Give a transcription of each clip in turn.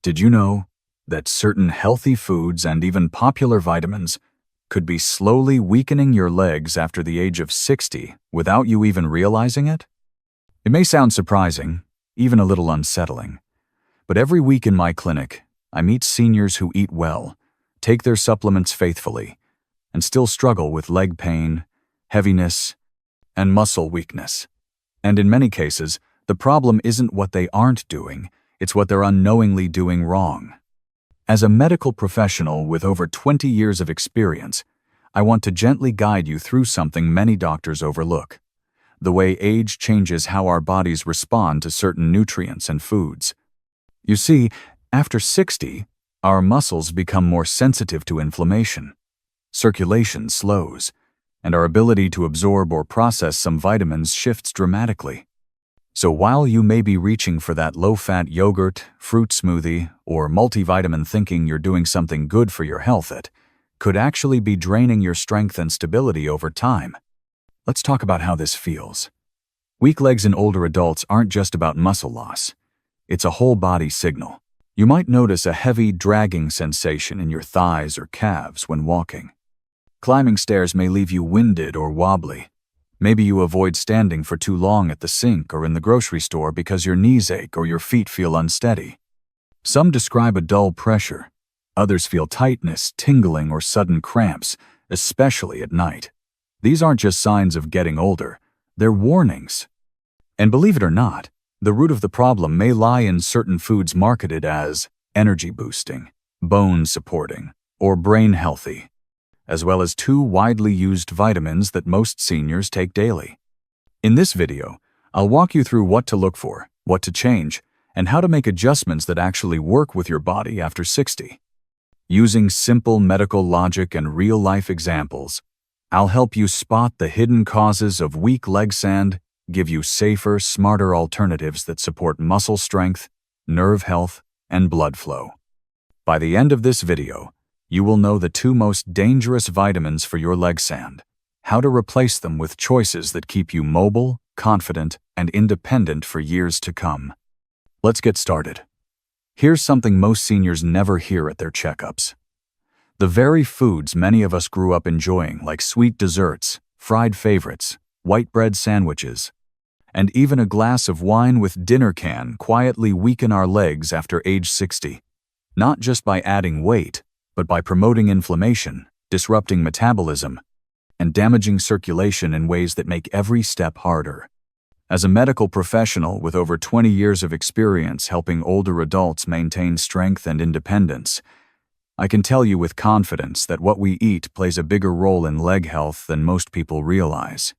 Did you know that certain healthy foods and even popular vitamins could be slowly weakening your legs after the age of 60 without you even realizing it? It may sound surprising, even a little unsettling, but every week in my clinic, I meet seniors who eat well, take their supplements faithfully, and still struggle with leg pain, heaviness, and muscle weakness. And in many cases, the problem isn't what they aren't doing, it's what they're unknowingly doing wrong. As a medical professional with over 20 years of experience, I want to gently guide you through something many doctors overlook: the way age changes how our bodies respond to certain nutrients and foods. You see, after 60, our muscles become more sensitive to inflammation. Circulation slows, and our ability to absorb or process some vitamins shifts dramatically. So while you may be reaching for that low-fat yogurt, fruit smoothie, or multivitamin thinking you're doing something good for your health, it could actually be draining your strength and stability over time. Let's talk about how this feels. Weak legs in older adults aren't just about muscle loss. It's a whole body signal. You might notice a heavy, dragging sensation in your thighs or calves when walking. Climbing stairs may leave you winded or wobbly. Maybe you avoid standing for too long at the sink or in the grocery store because your knees ache or your feet feel unsteady. Some describe a dull pressure. Others feel tightness, tingling, or sudden cramps, especially at night. These aren't just signs of getting older, they're warnings. And believe it or not, the root of the problem may lie in certain foods marketed as energy boosting, bone supporting, or brain healthy, as well as two widely used vitamins that most seniors take daily. In this video, I'll walk you through what to look for, what to change, and how to make adjustments that actually work with your body after 60. Using simple medical logic and real-life examples, I'll help you spot the hidden causes of weak leg sand, give you safer, smarter alternatives that support muscle strength, nerve health, and blood flow. By the end of this video, you will know the two most dangerous vitamins for your leg sand, how to replace them with choices that keep you mobile, confident, and independent for years to come. Let's get started. Here's something most seniors never hear at their checkups. The very foods many of us grew up enjoying, like sweet desserts, fried favorites, white bread sandwiches, and even a glass of wine with dinner, can quietly weaken our legs after age 60, not just by adding weight, but by promoting inflammation, disrupting metabolism, and damaging circulation in ways that make every step harder. As a medical professional with over 20 years of experience helping older adults maintain strength and independence, I can tell you with confidence that what we eat plays a bigger role in leg health than most people realize.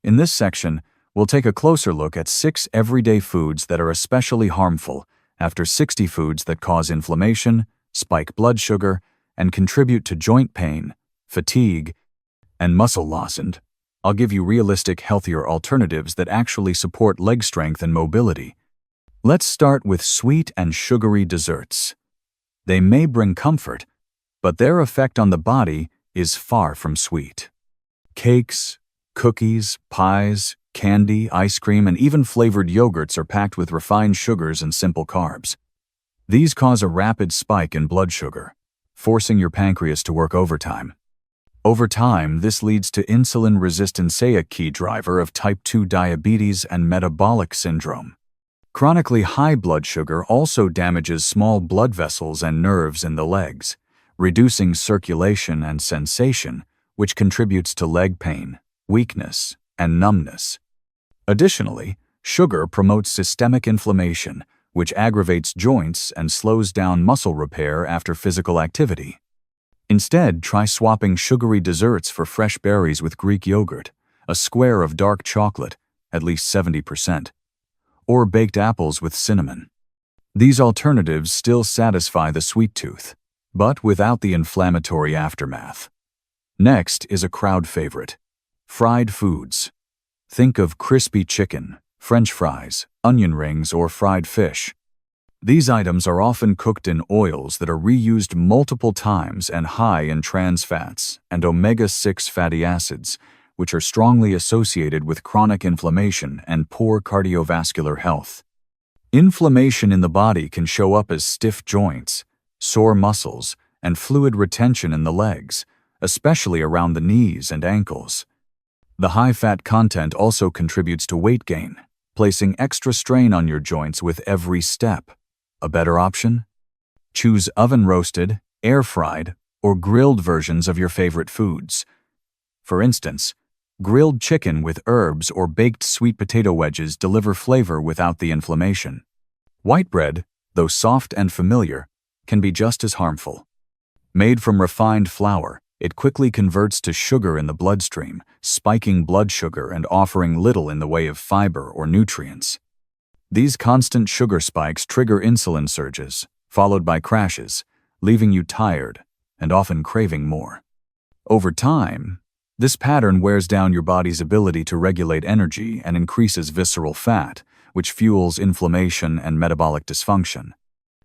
In this section, we'll take a closer look at 6 everyday foods that are especially harmful after 60, foods that cause inflammation, spike blood sugar, and contribute to joint pain, fatigue, and muscle loss. And I'll give you realistic, healthier alternatives that actually support leg strength and mobility. Let's start with sweet and sugary desserts. They may bring comfort, but their effect on the body is far from sweet. Cakes, cookies, pies, candy, ice cream, and even flavored yogurts are packed with refined sugars and simple carbs. These cause a rapid spike in blood sugar, forcing your pancreas to work overtime. Over time, this leads to insulin resistance, a key driver of type 2 diabetes and metabolic syndrome. Chronically high blood sugar also damages small blood vessels and nerves in the legs, reducing circulation and sensation, which contributes to leg pain, weakness, and numbness. Additionally, sugar promotes systemic inflammation, which aggravates joints and slows down muscle repair after physical activity. Instead, try swapping sugary desserts for fresh berries with Greek yogurt, a square of dark chocolate, at least 70%, or baked apples with cinnamon. These alternatives still satisfy the sweet tooth, but without the inflammatory aftermath. Next is a crowd favorite: fried foods. Think of crispy chicken, French fries, onion rings, or fried fish. These items are often cooked in oils that are reused multiple times and high in trans fats and omega-6 fatty acids, which are strongly associated with chronic inflammation and poor cardiovascular health. Inflammation in the body can show up as stiff joints, sore muscles, and fluid retention in the legs, especially around the knees and ankles. The high fat content also contributes to weight gain, placing extra strain on your joints with every step. A better option? Choose oven-roasted, air-fried, or grilled versions of your favorite foods. For instance, grilled chicken with herbs or baked sweet potato wedges deliver flavor without the inflammation. White bread, though soft and familiar, can be just as harmful. Made from refined flour, it quickly converts to sugar in the bloodstream, spiking blood sugar and offering little in the way of fiber or nutrients. These constant sugar spikes trigger insulin surges, followed by crashes, leaving you tired and often craving more. Over time, this pattern wears down your body's ability to regulate energy and increases visceral fat, which fuels inflammation and metabolic dysfunction.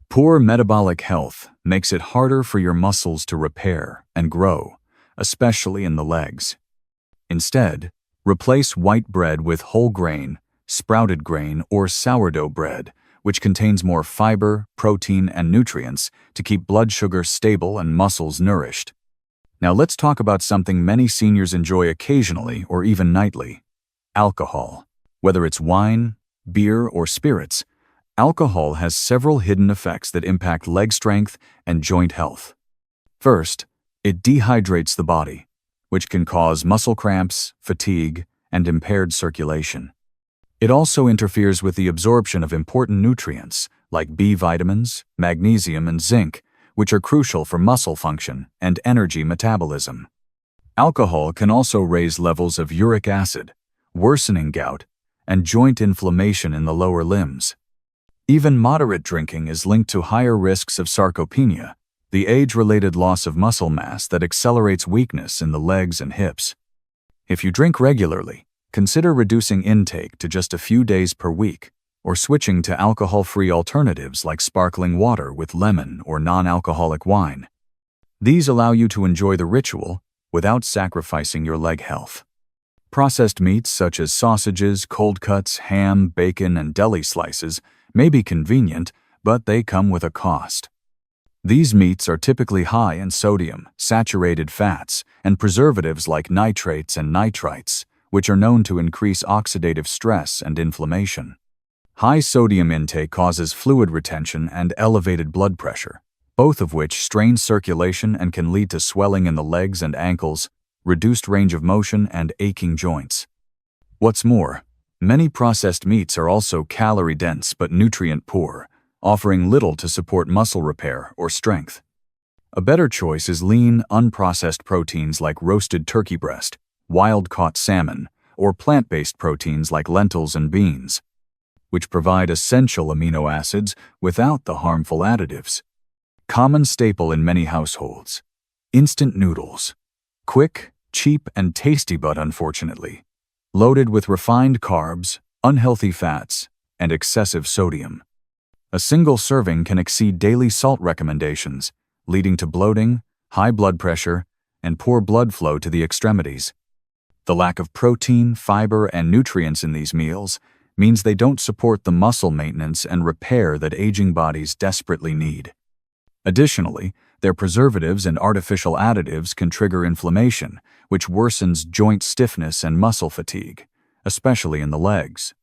Poor metabolic health makes it harder for your muscles to repair and grow, especially in the legs. Instead, replace white bread with whole grain, sprouted grain, or sourdough bread, which contains more fiber, protein, and nutrients to keep blood sugar stable and muscles nourished. Now let's talk about something many seniors enjoy occasionally or even nightly: alcohol. Whether it's wine, beer, or spirits, alcohol has several hidden effects that impact leg strength and joint health. First, it dehydrates the body, which can cause muscle cramps, fatigue, and impaired circulation. It also interferes with the absorption of important nutrients like B vitamins, magnesium, and zinc, which are crucial for muscle function and energy metabolism. Alcohol can also raise levels of uric acid, worsening gout, and joint inflammation in the lower limbs. Even moderate drinking is linked to higher risks of sarcopenia, the age-related loss of muscle mass that accelerates weakness in the legs and hips. If you drink regularly, consider reducing intake to just a few days per week, or switching to alcohol-free alternatives like sparkling water with lemon or non-alcoholic wine. These allow you to enjoy the ritual without sacrificing your leg health. Processed meats such as sausages, cold cuts, ham, bacon, and deli slices may be convenient, but they come with a cost. These meats are typically high in sodium, saturated fats, and preservatives like nitrates and nitrites, which are known to increase oxidative stress and inflammation. High sodium intake causes fluid retention and elevated blood pressure, both of which strain circulation and can lead to swelling in the legs and ankles, reduced range of motion, and aching joints. What's more, many processed meats are also calorie-dense but nutrient-poor, offering little to support muscle repair or strength. A better choice is lean, unprocessed proteins like roasted turkey breast, wild-caught salmon, or plant-based proteins like lentils and beans, which provide essential amino acids without the harmful additives. Common staple in many households: instant noodles. Quick, cheap, and tasty, but unfortunately, loaded with refined carbs, unhealthy fats, and excessive sodium. A single serving can exceed daily salt recommendations, leading to bloating, high blood pressure, and poor blood flow to the extremities. The lack of protein, fiber, and nutrients in these meals means they don't support the muscle maintenance and repair that aging bodies desperately need. Additionally, their preservatives and artificial additives can trigger inflammation, which worsens joint stiffness and muscle fatigue, especially in the legs.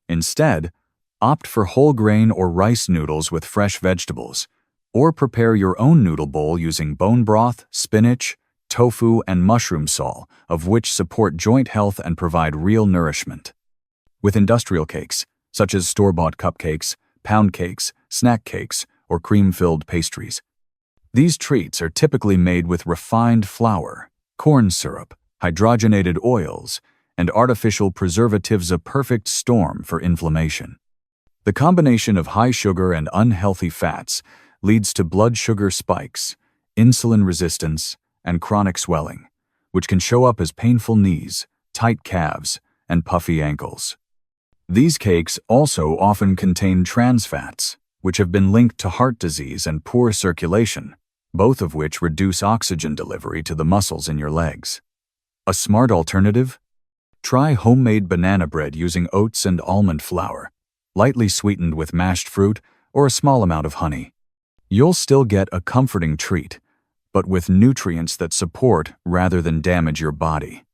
Instead, opt for whole grain or rice noodles with fresh vegetables, or prepare your own noodle bowl using bone broth, spinach, tofu, and mushroom sol, of which support joint health and provide real nourishment. With industrial cakes, such as store-bought cupcakes, pound cakes, snack cakes, or cream-filled pastries, these treats are typically made with refined flour, corn syrup, hydrogenated oils, and artificial preservatives, a perfect storm for inflammation. The combination of high sugar and unhealthy fats leads to blood sugar spikes, insulin resistance, and chronic swelling, which can show up as painful knees, tight calves, and puffy ankles. These cakes also often contain trans fats, which have been linked to heart disease and poor circulation, both of which reduce oxygen delivery to the muscles in your legs. A smart alternative? Try homemade banana bread using oats and almond flour. lightly sweetened with mashed fruit or a small amount of honey. You'll still get a comforting treat, but with nutrients that support rather than damage your body.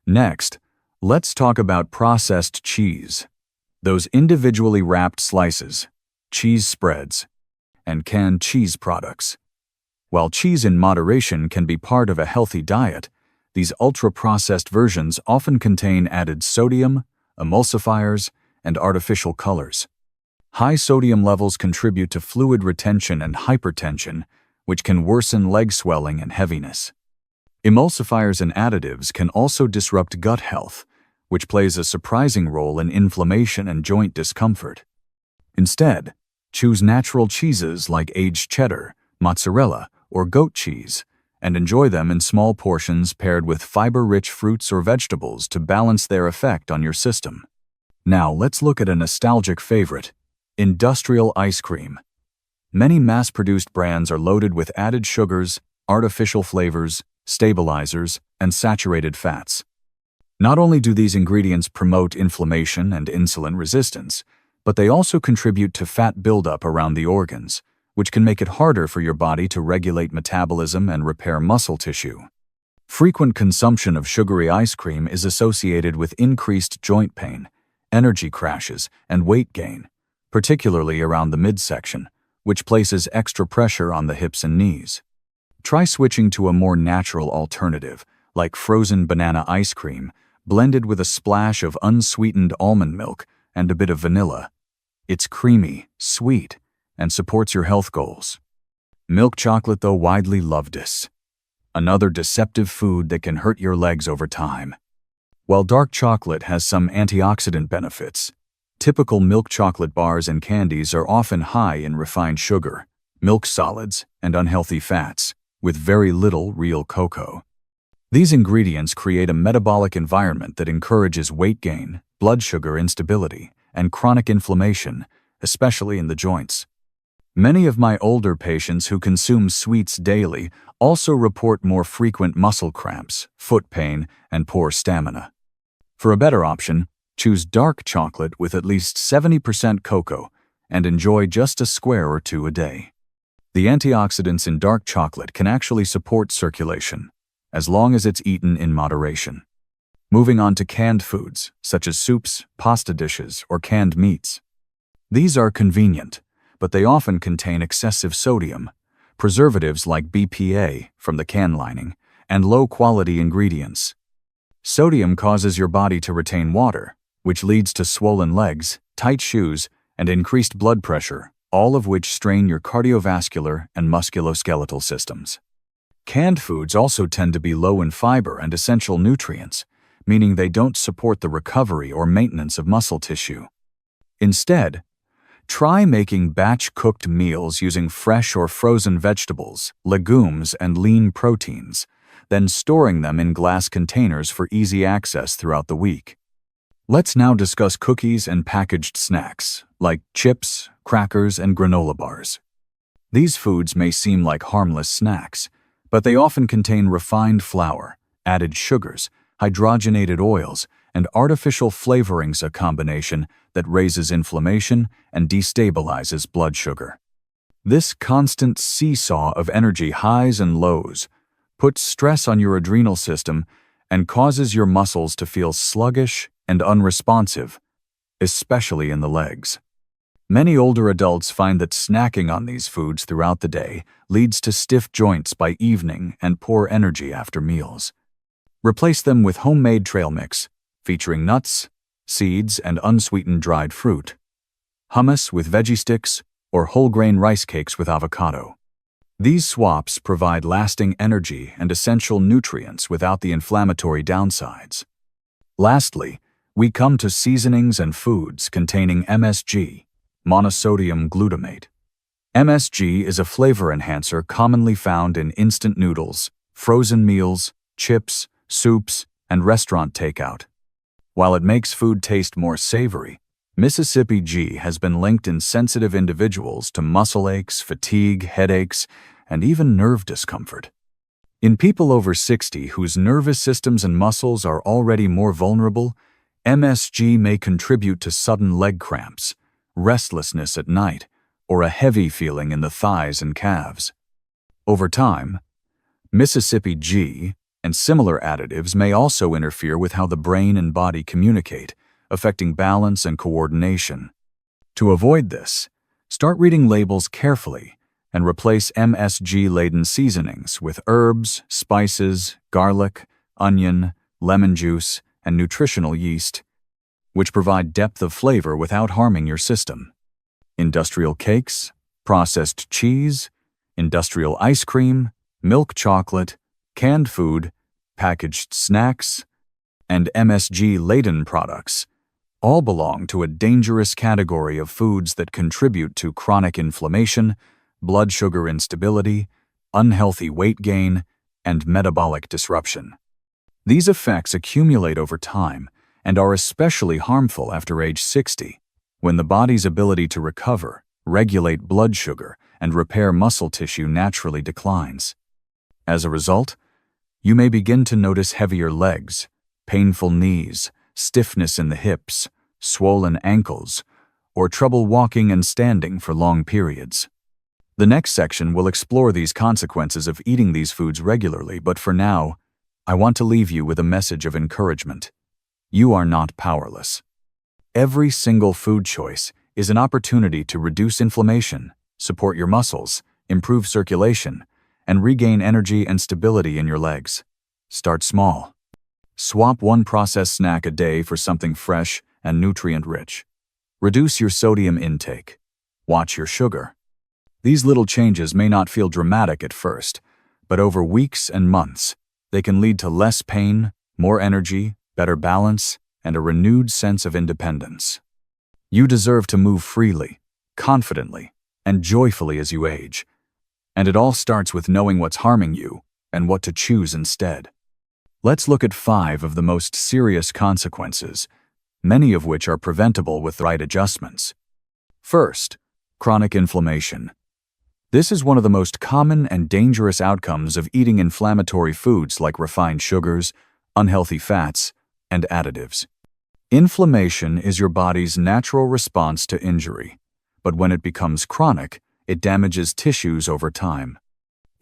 Next, let's talk about processed cheese. Those individually wrapped slices, cheese spreads, and canned cheese products. While cheese in moderation can be part of a healthy diet, these ultra-processed versions often contain added sodium, emulsifiers, and artificial colors. High sodium levels contribute to fluid retention and hypertension, which can worsen leg swelling and heaviness. Emulsifiers and additives can also disrupt gut health, which plays a surprising role in inflammation and joint discomfort. Instead, choose natural cheeses like aged cheddar, mozzarella, or goat cheese, and enjoy them in small portions paired with fiber-rich fruits or vegetables to balance their effect on your system. Now let's look at a nostalgic favorite, industrial ice cream. Many mass-produced brands are loaded with added sugars, artificial flavors, stabilizers, and saturated fats. Not only do these ingredients promote inflammation and insulin resistance, but they also contribute to fat buildup around the organs, which can make it harder for your body to regulate metabolism and repair muscle tissue. Frequent consumption of sugary ice cream is associated with increased joint pain, energy crashes, and weight gain, particularly around the midsection, which places extra pressure on the hips and knees. Try switching to a more natural alternative, like frozen banana ice cream, blended with a splash of unsweetened almond milk and a bit of vanilla. It's creamy, sweet, and supports your health goals. Milk chocolate, though widely loved, is another deceptive food that can hurt your legs over time. While dark chocolate has some antioxidant benefits, typical milk chocolate bars and candies are often high in refined sugar, milk solids, and unhealthy fats, with very little real cocoa. These ingredients create a metabolic environment that encourages weight gain, blood sugar instability, and chronic inflammation, especially in the joints. Many of my older patients who consume sweets daily also report more frequent muscle cramps, foot pain, and poor stamina. For a better option, choose dark chocolate with at least 70% cocoa and enjoy just a square or two a day. The antioxidants in dark chocolate can actually support circulation, as long as it's eaten in moderation. Moving on to canned foods, such as soups, pasta dishes, or canned meats. These are convenient, but they often contain excessive sodium, preservatives like BPA from the can lining, and low-quality ingredients. Sodium causes your body to retain water, which leads to swollen legs, tight shoes, and increased blood pressure, all of which strain your cardiovascular and musculoskeletal systems. Canned foods also tend to be low in fiber and essential nutrients, meaning they don't support the recovery or maintenance of muscle tissue. Instead, try making batch-cooked meals using fresh or frozen vegetables, legumes, and lean proteins, then storing them in glass containers for easy access throughout the week. Let's now discuss cookies and packaged snacks, like chips, crackers, and granola bars. These foods may seem like harmless snacks, but they often contain refined flour, added sugars, hydrogenated oils, and artificial flavorings, a combination that raises inflammation and destabilizes blood sugar. This constant seesaw of energy highs and lows puts stress on your adrenal system and causes your muscles to feel sluggish and unresponsive, especially in the legs. Many older adults find that snacking on these foods throughout the day leads to stiff joints by evening and poor energy after meals. Replace them with homemade trail mix, featuring nuts, seeds, and unsweetened dried fruit, hummus with veggie sticks, or whole-grain rice cakes with avocado. These swaps provide lasting energy and essential nutrients without the inflammatory downsides. Lastly, we come to seasonings and foods containing MSG, monosodium glutamate. MSG is a flavor enhancer commonly found in instant noodles, frozen meals, chips, soups, and restaurant takeout. While it makes food taste more savory, Mississippi G has been linked in sensitive individuals to muscle aches, fatigue, headaches, and even nerve discomfort. In people over 60 whose nervous systems and muscles are already more vulnerable, MSG may contribute to sudden leg cramps, restlessness at night, or a heavy feeling in the thighs and calves. Over time, Mississippi G and similar additives may also interfere with how the brain and body communicate, affecting balance and coordination. To avoid this, start reading labels carefully and replace MSG-laden seasonings with herbs, spices, garlic, onion, lemon juice, and nutritional yeast, which provide depth of flavor without harming your system. Industrial cakes, processed cheese, industrial ice cream, milk chocolate, canned food, packaged snacks, and MSG-laden products all belong to a dangerous category of foods that contribute to chronic inflammation, blood sugar instability, unhealthy weight gain, and metabolic disruption. These effects accumulate over time and are especially harmful after age 60, when the body's ability to recover, regulate blood sugar, and repair muscle tissue naturally declines. As a result, you may begin to notice heavier legs, painful knees, stiffness in the hips, swollen ankles, or trouble walking and standing for long periods. The next section will explore these consequences of eating these foods regularly, but for now, I want to leave you with a message of encouragement. You are not powerless. Every single food choice is an opportunity to reduce inflammation, support your muscles, improve circulation, and regain energy and stability in your legs. Start small. Swap one processed snack a day for something fresh and nutrient-rich. Reduce your sodium intake. Watch your sugar. These little changes may not feel dramatic at first, but over weeks and months, they can lead to less pain, more energy, better balance, and a renewed sense of independence. You deserve to move freely, confidently, and joyfully as you age. And it all starts with knowing what's harming you and what to choose instead. Let's look at 5 of the most serious consequences, many of which are preventable with the right adjustments. First, chronic inflammation. This is one of the most common and dangerous outcomes of eating inflammatory foods like refined sugars, unhealthy fats, and additives. Inflammation is your body's natural response to injury, but when it becomes chronic, it damages tissues over time.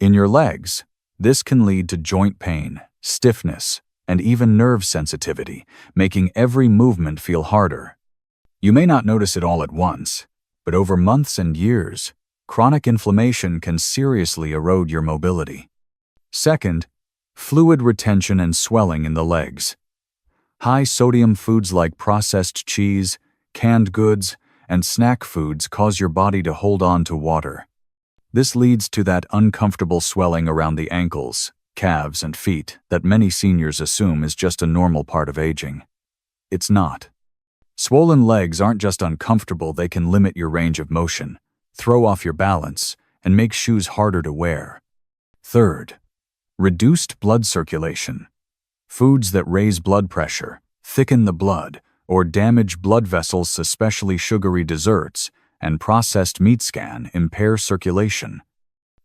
In your legs, this can lead to joint pain, stiffness, and even nerve sensitivity, making every movement feel harder. You may not notice it all at once, but over months and years, chronic inflammation can seriously erode your mobility. Second, fluid retention and swelling in the legs. High-sodium foods like processed cheese, canned goods, and snack foods cause your body to hold on to water. This leads to that uncomfortable swelling around the ankles, calves, and feet that many seniors assume is just a normal part of aging. It's not. Swollen legs aren't just uncomfortable, they can limit your range of motion, throw off your balance, and make shoes harder to wear. Third, reduced blood circulation. Foods that raise blood pressure, thicken the blood, or damage blood vessels, especially sugary desserts, and processed meat scan impair circulation.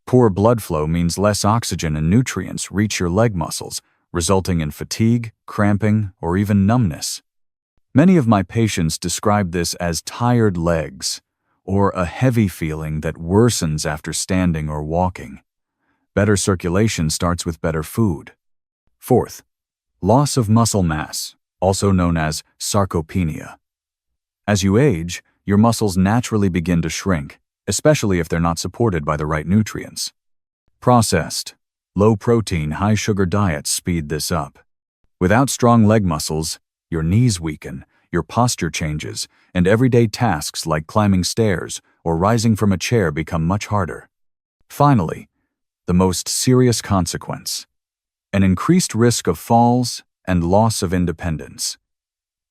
Poor blood flow means less oxygen and nutrients reach your leg muscles, resulting in fatigue, cramping, or even numbness. Many of my patients describe this as tired legs, or a heavy feeling that worsens after standing or walking. Better circulation starts with better food. Fourth, loss of muscle mass, also known as sarcopenia. As you age, your muscles naturally begin to shrink, especially if they're not supported by the right nutrients. Processed, low-protein, high-sugar diets speed this up. Without strong leg muscles, your knees weaken, your posture changes, and everyday tasks like climbing stairs or rising from a chair become much harder. Finally, the most serious consequence: an increased risk of falls and loss of independence.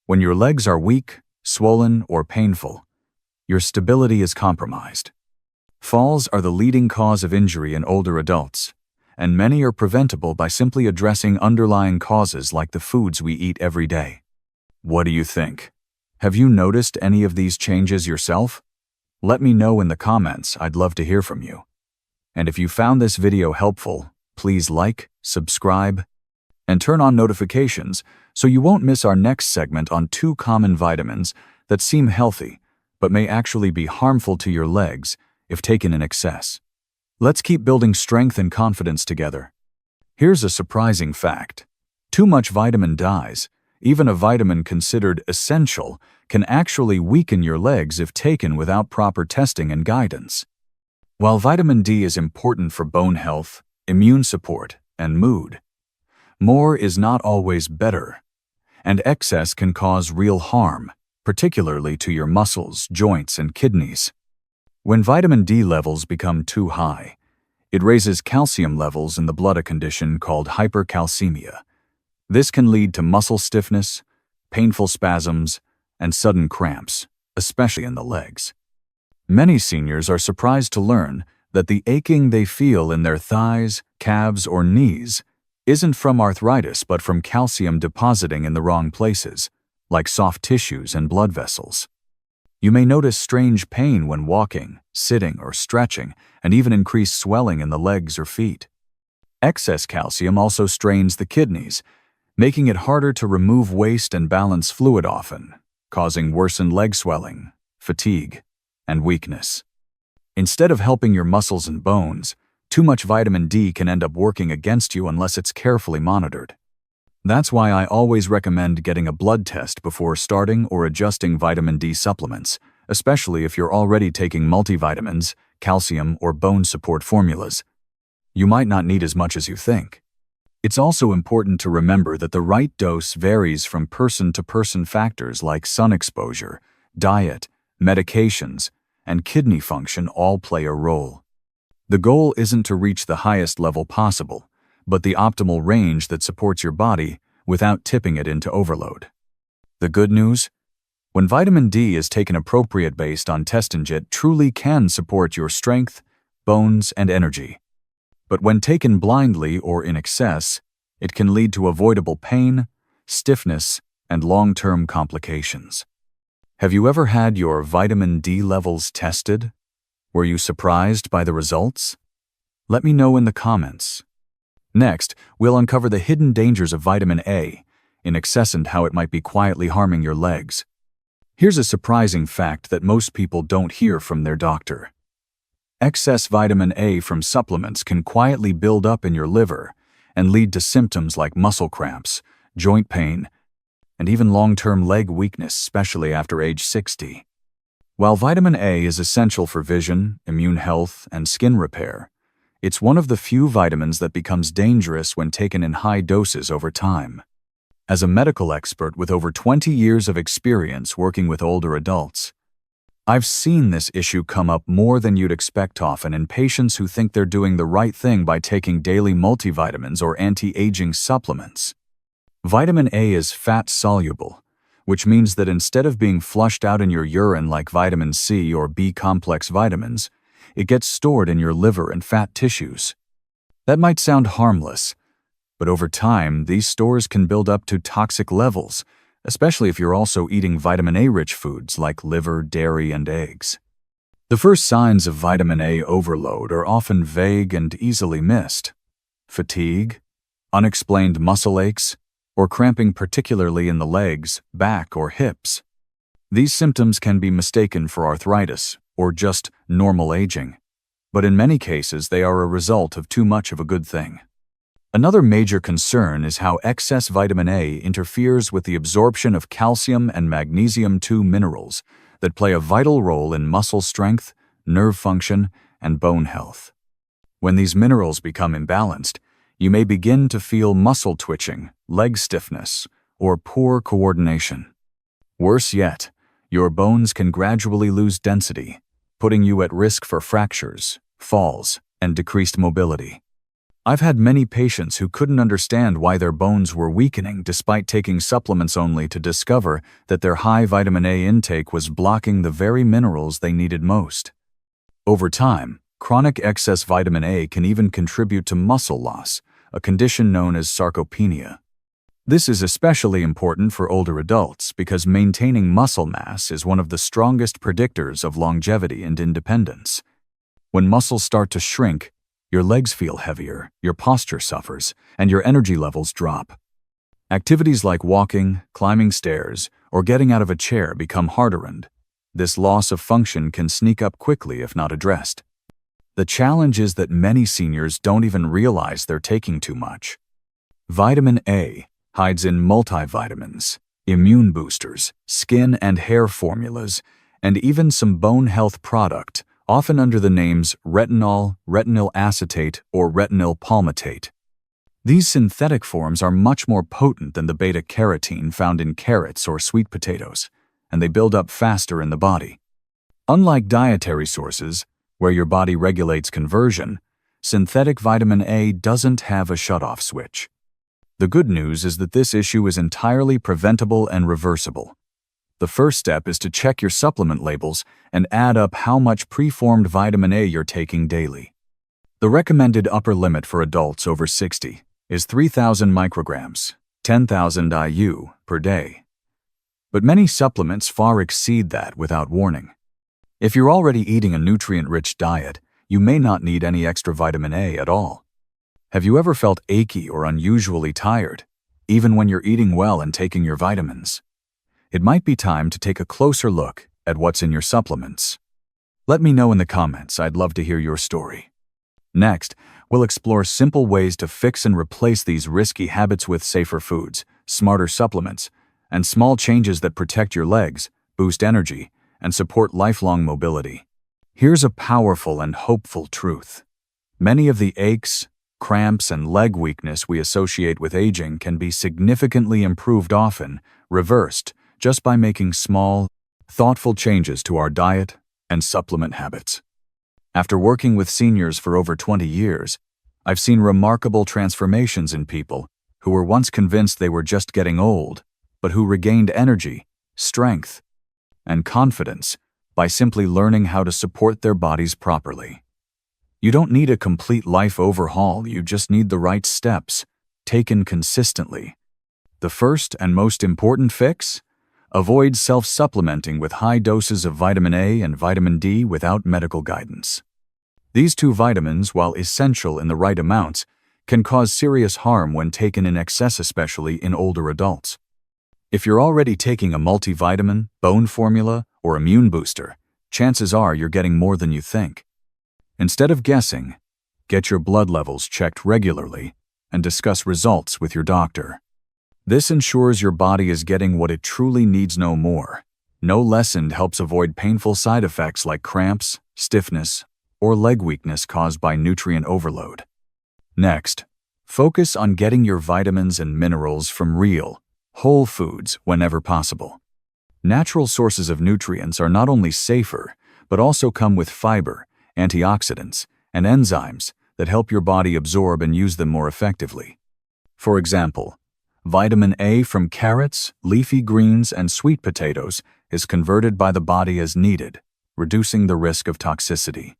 When your legs are weak, swollen, or painful, your stability is compromised. Falls are the leading cause of injury in older adults, and many are preventable by simply addressing underlying causes like the foods we eat every day. What do you think? Have you noticed any of these changes yourself? Let me know in the comments. I'd love to hear from you. And if you found this video helpful, please like, subscribe, and turn on notifications so you won't miss our next segment on 2 common vitamins that seem healthy but may actually be harmful to your legs if taken in excess. Let's keep building strength and confidence together. Here's a surprising fact. Too much vitamin D, even a vitamin considered essential, can actually weaken your legs if taken without proper testing and guidance. While vitamin D is important for bone health, immune support, and mood, more is not always better, and excess can cause real harm, particularly to your muscles, joints, and kidneys. When vitamin D levels become too high, it raises calcium levels in the blood, a condition called hypercalcemia. This can lead to muscle stiffness, painful spasms, and sudden cramps, especially in the legs. Many seniors are surprised to learn that the aching they feel in their thighs, calves, or knees isn't from arthritis but from calcium depositing in the wrong places, like soft tissues and blood vessels. You may notice strange pain when walking, sitting, or stretching, and even increased swelling in the legs or feet. Excess calcium also strains the kidneys, making it harder to remove waste and balance fluid, often causing worsened leg swelling, fatigue, and weakness. Instead of helping your muscles and bones, too much vitamin D can end up working against you unless it's carefully monitored. That's why I always recommend getting a blood test before starting or adjusting vitamin D supplements, especially if you're already taking multivitamins, calcium, or bone support formulas. You might not need as much as you think. It's also important to remember that the right dose varies from person to person. Factors like sun exposure, diet, medications, and kidney function all play a role. The goal isn't to reach the highest level possible, but the optimal range that supports your body without tipping it into overload. The good news? When vitamin D is taken appropriate based on testing, it truly can support your strength, bones, and energy. But when taken blindly or in excess, it can lead to avoidable pain, stiffness, and long-term complications. Have you ever had your vitamin D levels tested? Were you surprised by the results? Let me know in the comments. Next, we'll uncover the hidden dangers of vitamin A in excess and how it might be quietly harming your legs. Here's a surprising fact that most people don't hear from their doctor. Excess vitamin A from supplements can quietly build up in your liver and lead to symptoms like muscle cramps, joint pain, and even long-term leg weakness, especially after age 60. While vitamin A is essential for vision, immune health, and skin repair, it's one of the few vitamins that becomes dangerous when taken in high doses over time. As a medical expert with over 20 years of experience working with older adults, I've seen this issue come up more than you'd expect, often in patients who think they're doing the right thing by taking daily multivitamins or anti-aging supplements. Vitamin A is fat-soluble, which means that instead of being flushed out in your urine like vitamin C or B-complex vitamins, it gets stored in your liver and fat tissues. That might sound harmless, but over time, these stores can build up to toxic levels, especially if you're also eating vitamin A-rich foods like liver, dairy, and eggs. The first signs of vitamin A overload are often vague and easily missed. Fatigue, unexplained muscle aches, or cramping, particularly in the legs, back, or hips. These symptoms can be mistaken for arthritis or just normal aging, but in many cases they are a result of too much of a good thing. Another major concern is how excess vitamin A interferes with the absorption of calcium and magnesium, 2 minerals that play a vital role in muscle strength, nerve function, and bone health. When these minerals become imbalanced, you may begin to feel muscle twitching, leg stiffness, or poor coordination. Worse yet, your bones can gradually lose density, putting you at risk for fractures, falls, and decreased mobility. I've had many patients who couldn't understand why their bones were weakening despite taking supplements, only to discover that their high vitamin A intake was blocking the very minerals they needed most. Over time, chronic excess vitamin A can even contribute to muscle loss, a condition known as sarcopenia. This is especially important for older adults because maintaining muscle mass is one of the strongest predictors of longevity and independence. When muscles start to shrink, your legs feel heavier, your posture suffers, and your energy levels drop. Activities like walking, climbing stairs, or getting out of a chair become harder, and this loss of function can sneak up quickly if not addressed. The challenge is that many seniors don't even realize they're taking too much. Vitamin A hides in multivitamins, immune boosters, skin and hair formulas, and even some bone health product, often under the names retinol, retinol acetate, or retinol palmitate. These synthetic forms are much more potent than the beta-carotene found in carrots or sweet potatoes, and they build up faster in the body. Unlike dietary sources, where your body regulates conversion, synthetic vitamin A doesn't have a shutoff switch. The good news is that this issue is entirely preventable and reversible. The first step is to check your supplement labels and add up how much preformed vitamin A you're taking daily. The recommended upper limit for adults over 60 is 3,000 micrograms, 10,000 IU per day. But many supplements far exceed that without warning. If you're already eating a nutrient-rich diet, you may not need any extra vitamin A at all. Have you ever felt achy or unusually tired, even when you're eating well and taking your vitamins? It might be time to take a closer look at what's in your supplements. Let me know in the comments. I'd love to hear your story. Next, we'll explore simple ways to fix and replace these risky habits with safer foods, smarter supplements, and small changes that protect your legs, boost energy, and support lifelong mobility. Here's a powerful and hopeful truth. Many of the aches, cramps, and leg weakness we associate with aging can be significantly improved, often reversed, just by making small, thoughtful changes to our diet and supplement habits. After working with seniors for over 20 years, I've seen remarkable transformations in people who were once convinced they were just getting old, but who regained energy, strength, and confidence by simply learning how to support their bodies properly. You don't need a complete life overhaul, you just need the right steps, taken consistently. The first and most important fix? Avoid self-supplementing with high doses of vitamin A and vitamin D without medical guidance. These two vitamins, while essential in the right amounts, can cause serious harm when taken in excess, especially in older adults. If you're already taking a multivitamin, bone formula, or immune booster, chances are you're getting more than you think. Instead of guessing, get your blood levels checked regularly and discuss results with your doctor. This ensures your body is getting what it truly needs, no more, no less, and helps avoid painful side effects like cramps, stiffness, or leg weakness caused by nutrient overload. Next, focus on getting your vitamins and minerals from real, whole foods whenever possible. Natural sources of nutrients are not only safer, but also come with fiber, antioxidants, and enzymes that help your body absorb and use them more effectively. For example, vitamin A from carrots, leafy greens, and sweet potatoes is converted by the body as needed, reducing the risk of toxicity.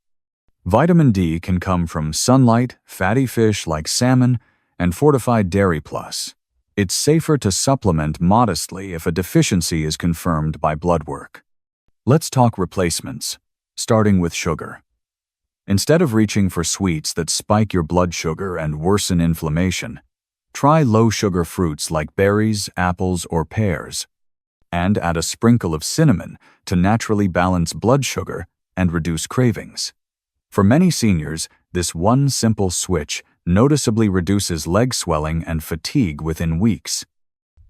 Vitamin D can come from sunlight, fatty fish like salmon, and fortified dairy plus. It's safer to supplement modestly if a deficiency is confirmed by blood work. Let's talk replacements, starting with sugar. Instead of reaching for sweets that spike your blood sugar and worsen inflammation, try low-sugar fruits like berries, apples, or pears, and add a sprinkle of cinnamon to naturally balance blood sugar and reduce cravings. For many seniors, this one simple switch noticeably reduces leg swelling and fatigue within weeks.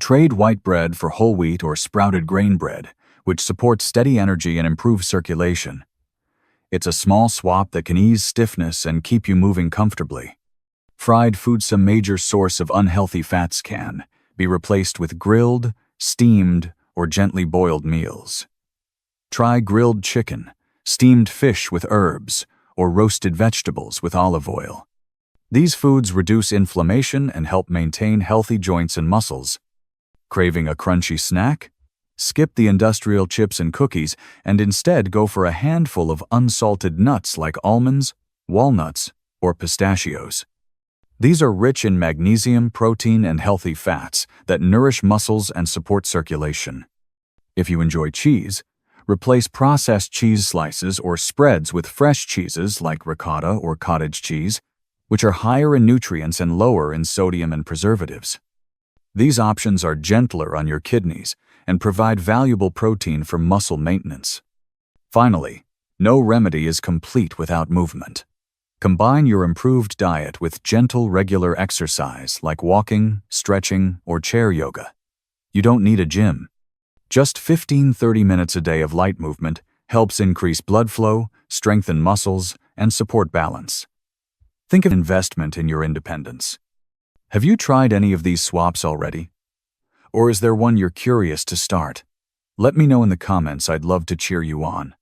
Trade white bread for whole wheat or sprouted grain bread, which supports steady energy and improves circulation. It's a small swap that can ease stiffness and keep you moving comfortably. Fried foods, a major source of unhealthy fats, can be replaced with grilled, steamed, or gently boiled meals. Try grilled chicken, steamed fish with herbs, or roasted vegetables with olive oil. These foods reduce inflammation and help maintain healthy joints and muscles. Craving a crunchy snack? Skip the industrial chips and cookies and instead go for a handful of unsalted nuts like almonds, walnuts, or pistachios. These are rich in magnesium, protein, and healthy fats that nourish muscles and support circulation. If you enjoy cheese, replace processed cheese slices or spreads with fresh cheeses like ricotta or cottage cheese, which are higher in nutrients and lower in sodium and preservatives. These options are gentler on your kidneys and provide valuable protein for muscle maintenance. Finally, no remedy is complete without movement. Combine your improved diet with gentle, regular exercise like walking, stretching, or chair yoga. You don't need a gym. Just 15–30 minutes a day of light movement helps increase blood flow, strengthen muscles, and support balance. Think of investment in your independence. Have you tried any of these swaps already? Or is there one you're curious to start? Let me know in the comments. I'd love to cheer you on.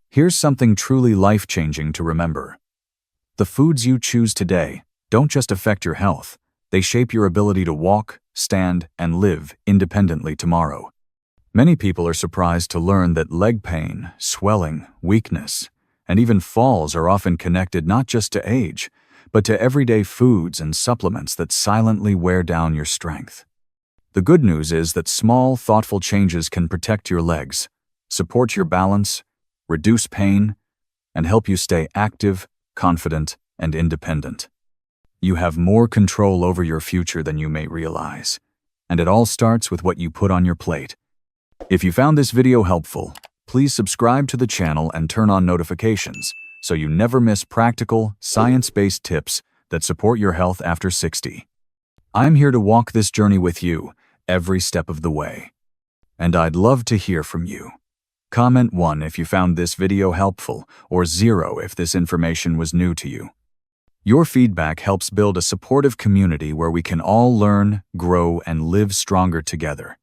Here's something truly life-changing to remember. The foods you choose today don't just affect your health, they shape your ability to walk, stand, and live independently tomorrow. Many people are surprised to learn that leg pain, swelling, weakness, and even falls are often connected not just to age, but to everyday foods and supplements that silently wear down your strength. The good news is that small, thoughtful changes can protect your legs, support your balance, reduce pain, and help you stay active, confident, and independent. You have more control over your future than you may realize, and it all starts with what you put on your plate. If you found this video helpful, please subscribe to the channel and turn on notifications so you never miss practical, science-based tips that support your health after 60. I'm here to walk this journey with you every step of the way, and I'd love to hear from you. Comment 1 if you found this video helpful, or 0 if this information was new to you. Your feedback helps build a supportive community where we can all learn, grow, and live stronger together.